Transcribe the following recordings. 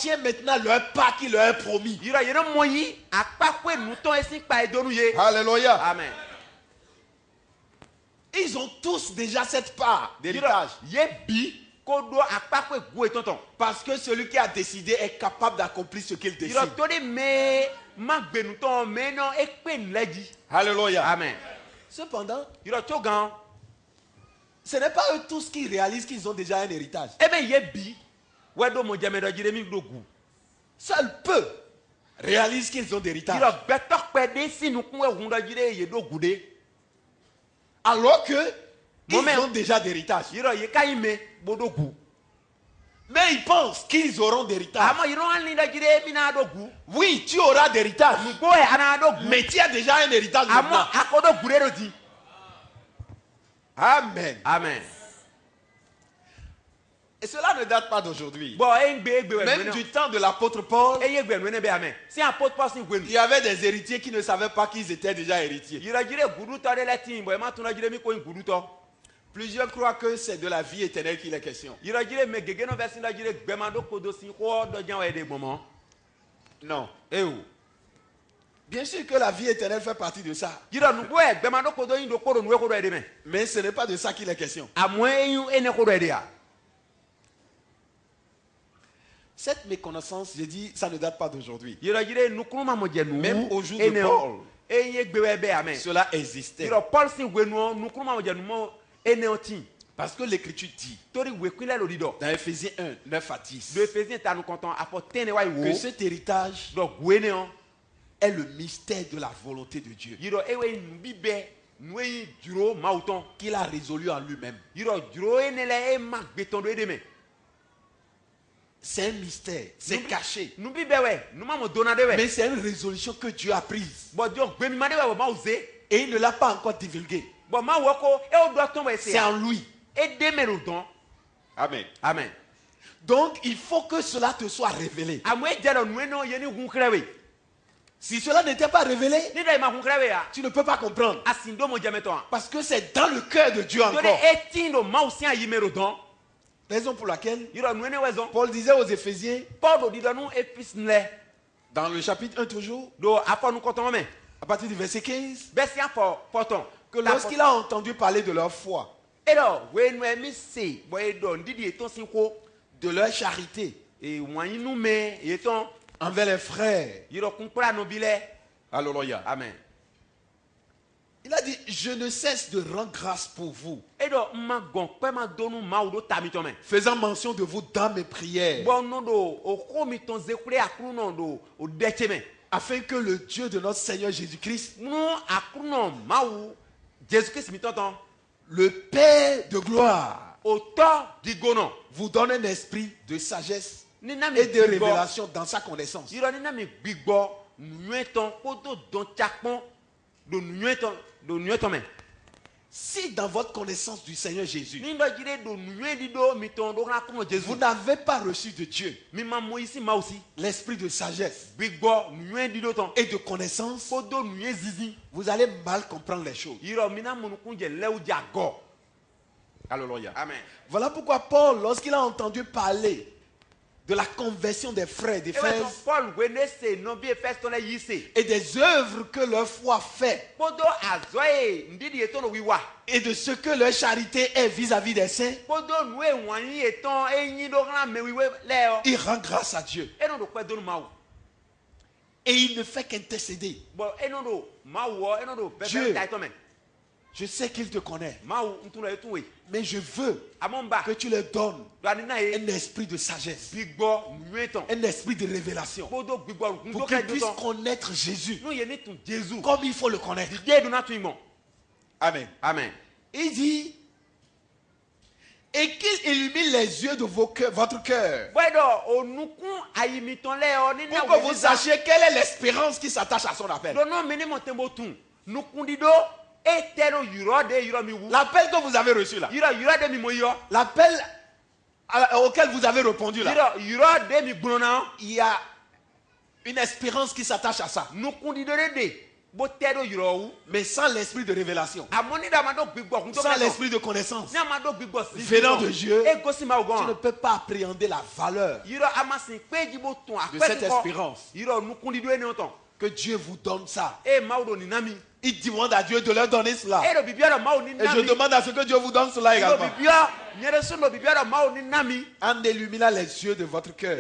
obtient maintenant leur part qui leur est promis. Alléluia. Amen. Ils ont tous déjà cette part d'héritage. Parce que celui qui a décidé est capable d'accomplir ce qu'il décide. Alléluia. Amen. Cependant, ce n'est pas eux tous qui réalisent qu'ils ont déjà un héritage. Seuls peu réalisent qu'ils ont d'héritage. Alors que ils ont déjà d'héritage. Mais ils pensent qu'ils auront d'héritage. Oui, tu auras d'héritage. Mais tu as déjà un héritage maintenant. Amen. Amen. Et cela ne date pas d'aujourd'hui. Même du temps de l'apôtre Paul, il y avait des héritiers qui ne savaient pas qu'ils étaient déjà héritiers. Plusieurs croient que c'est de la vie éternelle qu'il est question. Non. Bien sûr que la vie éternelle fait partie de ça. Mais ce n'est pas de ça qu'il est question. Cette méconnaissance, j'ai dit, ça ne date pas d'aujourd'hui. Même au jour de Paul, cela existait. Parce que l'Écriture dit, dans Ephésiens 1, 9 à 10, que cet héritage est le mystère de la volonté de Dieu qu'il a résolu en lui-même. C'est un mystère, c'est caché. Mais c'est une résolution que Dieu a prise. Et il ne l'a pas encore divulguée. C'est en lui. Amen. Amen. Donc il faut que cela te soit révélé. Si cela n'était pas révélé, tu ne peux pas comprendre. Parce que c'est dans le cœur de Dieu encore. Raison pour laquelle Paul disait aux Éphésiens, dans le chapitre 1 toujours, à partir du verset 15, que lorsqu'il a entendu parler de leur foi, de leur charité envers les frères, alléluia. Amen. Il a dit, je ne cesse de rendre grâce pour vous, faisant mention de vous dans mes prières, afin que le Dieu de notre Seigneur Jésus-Christ, le Père de gloire, vous donne un esprit de sagesse et de révélation dans sa connaissance. Si dans votre connaissance du Seigneur Jésus, vous n'avez pas reçu de Dieu l'esprit de sagesse et de connaissance, vous allez mal comprendre les choses. Alléluia. Amen. Voilà pourquoi Paul, lorsqu'il a entendu parler de la conversion des frères d'Éphèse et des œuvres que leur foi fait et de ce que leur charité est vis-à-vis des saints, il rend grâce à Dieu. Et il ne fait qu'intercéder. Dieu, je sais qu'il te connaît, mais je veux que tu leur donnes un esprit de sagesse, un esprit de révélation, pour qu'ils puissent connaître Jésus comme il faut le connaître. Amen. Amen. Il dit, et qu'il illumine les yeux de votre cœur, pour que vous sachiez quelle est l'espérance qui s'attache à son appel. L'appel que vous avez reçu là, l'appel auquel vous avez répondu là, il y a une espérance qui s'attache à ça. Mais sans l'esprit de révélation, sans l'esprit de connaissance venant de Dieu, tu ne peux pas appréhender la valeur de cette espérance. Que Dieu vous donne ça. Il demande à Dieu de leur donner cela. Et je demande à ce que Dieu vous donne cela également. En illuminant les yeux de votre cœur.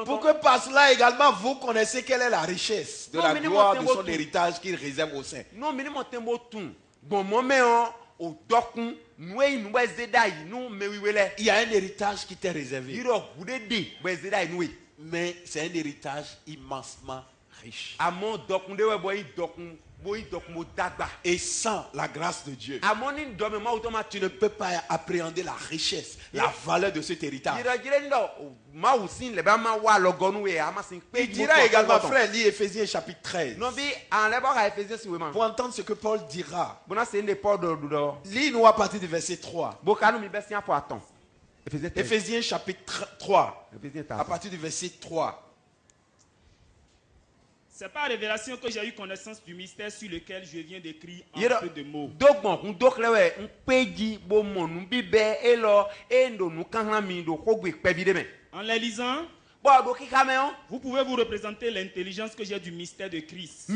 Pour que par cela également vous connaissez quelle est la richesse de la gloire de son héritage qu'il réserve au sein. Il y a un héritage qui t'est réservé. Mais c'est un héritage immensement riche. Et sans la grâce de Dieu, tu ne peux pas appréhender la richesse, la valeur de cet héritage. Il dira également, frère, lis Éphésiens chapitre 13. Pour entendre ce que Paul dira. Lis-nous à partir du verset 3. Éphésiens chapitre 3. À partir du verset 3. C'est par révélation que j'ai eu connaissance du mystère sur lequel je viens d'écrire en peu de mots. En les lisant, vous pouvez vous représenter l'intelligence que j'ai du mystère de Christ.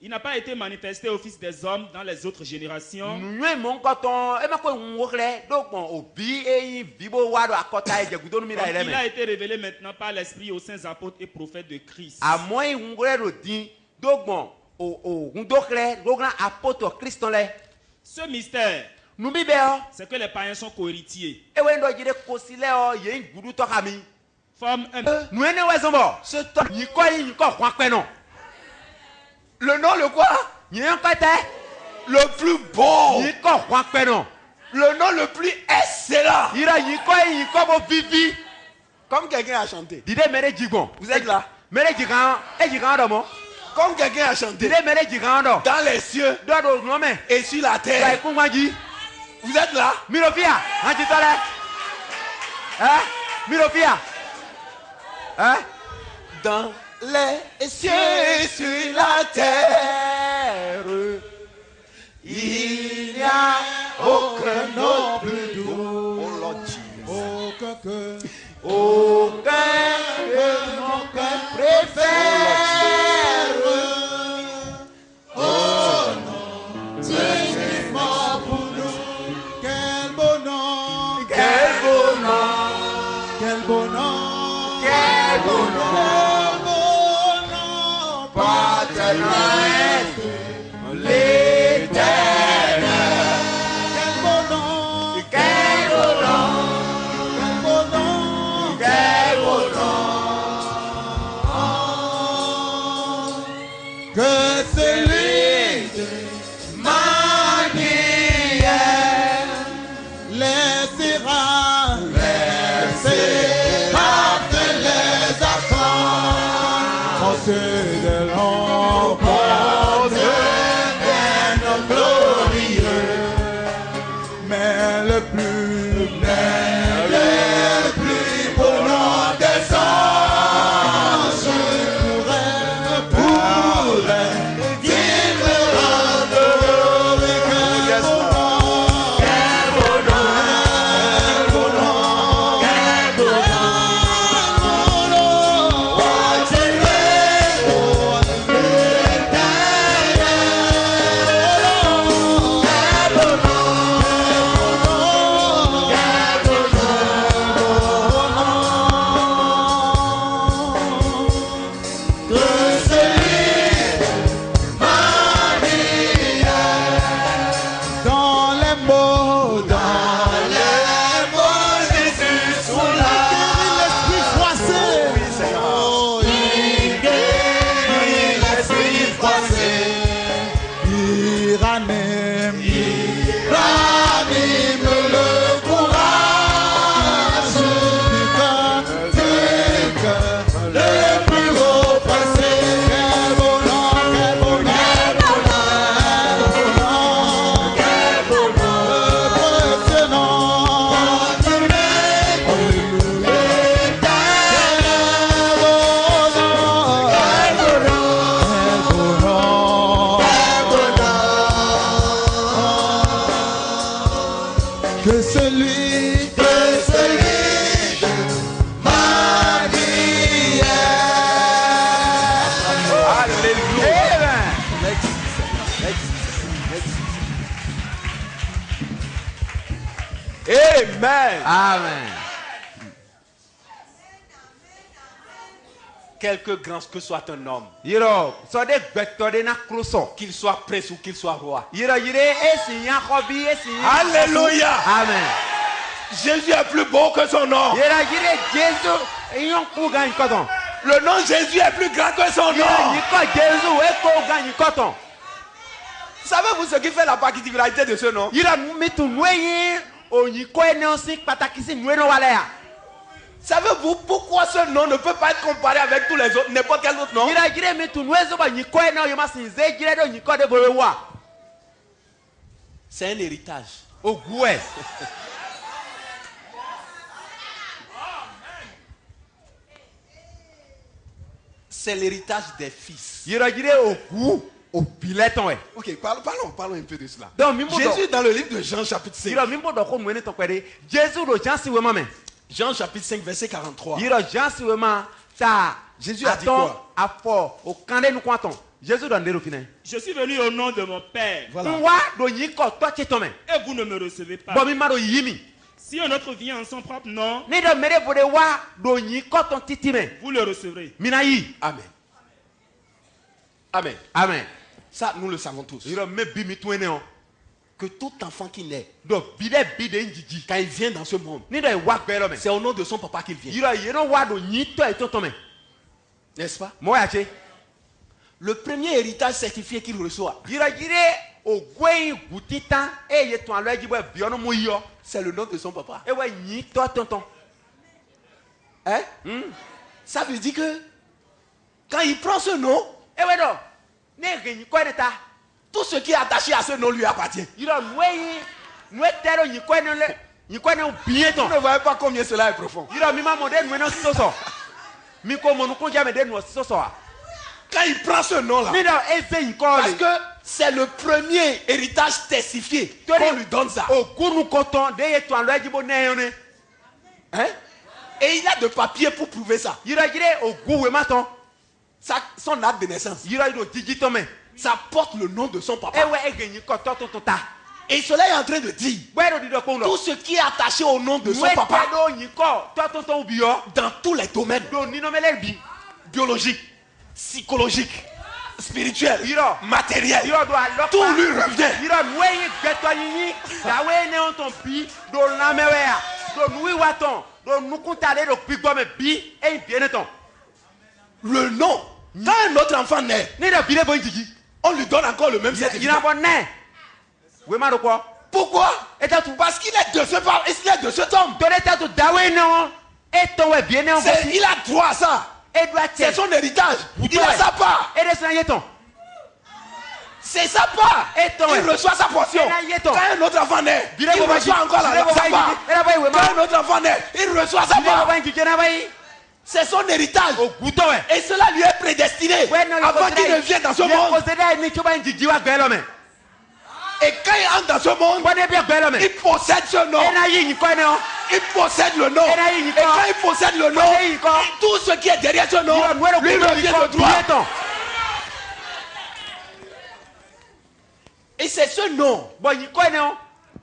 Il n'a pas été manifesté au Fils des hommes dans les autres générations. Il a été révélé maintenant par l'Esprit aux saints apôtres et prophètes de Christ. Ce mystère, c'est que les païens sont cohéritiers. Forme un... Le nom, le quoi? Le plus beau. Le nom le plus excellent. Comme quelqu'un a chanté. Vous êtes là? Comme quelqu'un a chanté. Dans les cieux et sur la terre. Vous êtes là? Dans les cieux et sur la terre, il n'y a aucun nom plus doux. Oh Lord Jesus. Aucun que mon cœur préfère. Oh non, c'est mort pour nous. Quel beau nom, quel beau nom, quel beau nom, quel beau nom. L'éternel, quel beau nom, quel beau nom, quel beau nom, quel beau nom, que celui de manière laissera les attendre, de l'emporte bien glorieux, mais le plus beau nom des anges pourrait dire que celui de Marie. Alléluia. Amen. Amen. Quelque grand que soit un homme, Yiro, so de beto de na kroso. qu'il soit prince ou qu'il soit roi. Yiro yire esi yan kobi esi yan. Alléluia. Amen. Jésus est plus beau que son nom. Yiro yire Jésus yon ku gan koton. Le nom Jésus est plus grand que son Yiro nom. yiko Jésus e ko gan koton. Savez-vous ce qui fait la particularité de ce nom? Yiro mi tu noye oyiko ene osi pataki si noye no wale ya. Savez-vous pourquoi ce nom ne peut pas être comparé avec tous les autres, n'importe quel autre nom? Yiro yire mi tu noye zo ba yiko ene o yoma sin ze yire do yiko de bore wa. C'est un héritage. Ogwe. C'est l'héritage des fils. Yiro yire ogu opileton e. Ok, parlons un peu de cela. Donc mimbo Jésus dans le livre de Jean chapitre 5. Yiro mimbo do ko nwene ton kwede. Jésus do jansi we mame. Jean chapitre 5 verset 43. Yiro jansi we ma ta Jésus a dit quoi? Afo o kande nu kwaton. Jésus do ndero fine. Je suis venu au nom de mon Père. Voilà. Nwa do yiko to chetome. Et vous ne me recevez pas. Bo mi ma do yimi. Si un autre vient en son propre nom, Ni do mere bode wa do yiko ton titime. vous le recevrez. Mina yi. Amen. Amen. Amen. Ça, nous le savons tous. Yiro me bi mi twene on. Que tout enfant qui naît, Do bide njiji. quand il vient dans ce monde, Ni do wa gbelo me. c'est au nom de son papa qu'il vient. Yiro yeno wa do nyito e totome. N'est-ce pas? Mo ya che. Le premier héritage certifié qu'il reçoit, Yiro yire ogwe gutitan e ye ton alo ejibo e biono mo yo. c'est le nom de son papa. E we nyito tonton. Hein? Ça veut dire que quand il prend ce nom, E we do. Ne genyi ko ta. tout ce qui est attaché à ce nom lui appartient. Yiro nwe tero nyiko ne le nyiko ne bien ton. Vous ne voyez pas combien cela est profond. Yiro mi ma mo de nwe no soso. Mi ko mo nu ko ja me de no soso a. Quand il prend ce nom-là, Ni do e fe nyiko parce le. que c'est le premier héritage testifié Toi, qu'on lui donne ça. Ogunu koton de ye ton alo ejibo ne yo ne. Hein? Et il a de papiers pour prouver ça. Yiro yire ogu we ma ton. Son acte de naissance, Yiro do jiji to me. ça porte le nom de son E papa. we e genyi ko to to ta. Et cela est en train de dire, Bwero di do ko tout ndo. ce qui est attaché au nom de son Nwe papa, do nyiko to to ubi yo. dans tous les domaines, Do ni no mele bi. biologiques, psychologiques, spirituels, Yiro. matériels, Yiro do alo. tout lui revient. Yiro nwe yi gbeto yinyi. Da we ne on ton bi do na mewe ya. Do nui wa ton. Do nukunta le do pigbo me bi e bien ton. Le nom, quand un autre enfant naît, Ni do bi le bon jiji. on lui donne encore le même Yira certificat. bon ne. We ma do ko. Pourquoi? Et ta tu Parce qu'il est de ce papa, il est de cet homme. to le ta tu da we ne on. E ton we bien ne on. Il a droit à ça. E do a C'est che. son héritage. Il a sa part. E de san yeton. C'est sa part. Et ton- Il reçoit sa portion. Et là, Quand un autre enfant naît, il Bile bo ba reçoit ji- encore bile bo sa ba part. ji- bile bo ba iwe ma- Quand un autre enfant naît, il reçoit sa Ile part. ba njije na bayi. C'est son héritage. Oguto we. Et cela lui est prédestiné Ouais, non, avant qu'il ne vienne dans ce monde. Considère ni choba njiji wa gbelo me. Et quand il entre dans ce monde, Bone bi gbelo me. il possède ce nom. E na yi ni ko ne o. Il possède le nom. Et là, il y Et croit. quand il possède le nom, Et il y croit. tout ce qui est derrière ce nom Yiro nwero lui kuno revient ni ko de droit. bieton. Et c'est ce nom Bo yi ko ne o.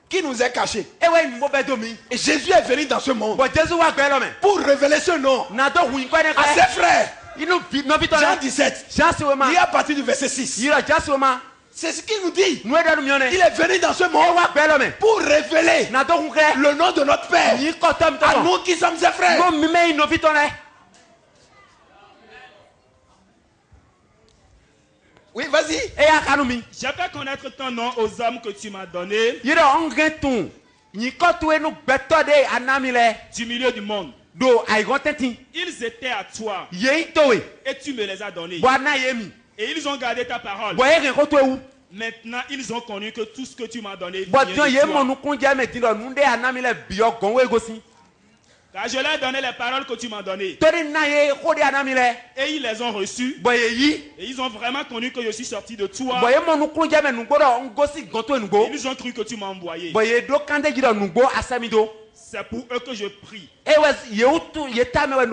qui nous est caché. E we ni mo be do mi. Et Jésus est venu dans ce monde Bo Jesu wa gbelo me. pour révéler ce nom Na do hu ko ne à ka. ses frères. Inu bi no bi to Jean na. 17. Chance we ma. Il est à partir du verset 6. Yiro chance we ma. C'est ce qu'il nous dit. Nwe do mi one. Il est venu dans ce E monde wa gbelo me. pour révéler Na do hu ke. le nom de notre Père Ni ko to mi to. à nous qui sommes ses frères. Mo mi me no bi to na. Oui, vas-y. E ya kanu mi. J'ai fait connaître ton nom aux hommes que tu m'as donnés Yiro ongetun. Ni ko tu enu gbeto de anami le. du milieu du monde. Do aigon tenti. Ils étaient à toi Ye itowe. et tu me les as donnés. Bo na yemi. Et ils ont gardé ta parole. Bo ye ko tu ewu. Maintenant, ils ont connu que tout ce que tu m'as donné Bo vient tion de ye toi. mo nu kunja me ti lo nu de anami le bio gon we gosi. Car je leur ai donné les paroles que tu m'as données. tori na ye ko de anami le Et ils les ont reçues. boye yi Et ils ont vraiment connu que je suis sorti de toi. boye mo nukun jame nugbo do ngosi gonto nugbo Ils ont cru que tu m'as envoyé. boye do kande jira nugbo asami do C'est pour eux que je prie. e wes ye utu ye tame we